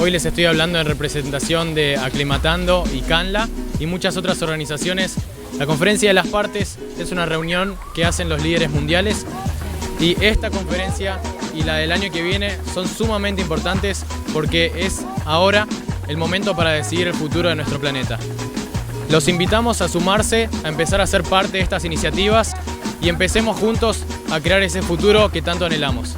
Hoy les estoy hablando en representación de Aclimatando y CANLA y muchas otras organizaciones. La Conferencia de las Partes es una reunión que hacen los líderes mundiales y esta conferencia y la del año que viene son sumamente importantes porque es ahora el momento para decidir el futuro de nuestro planeta. Los invitamos a sumarse, a empezar a ser parte de estas iniciativas y empecemos juntos a crear ese futuro que tanto anhelamos.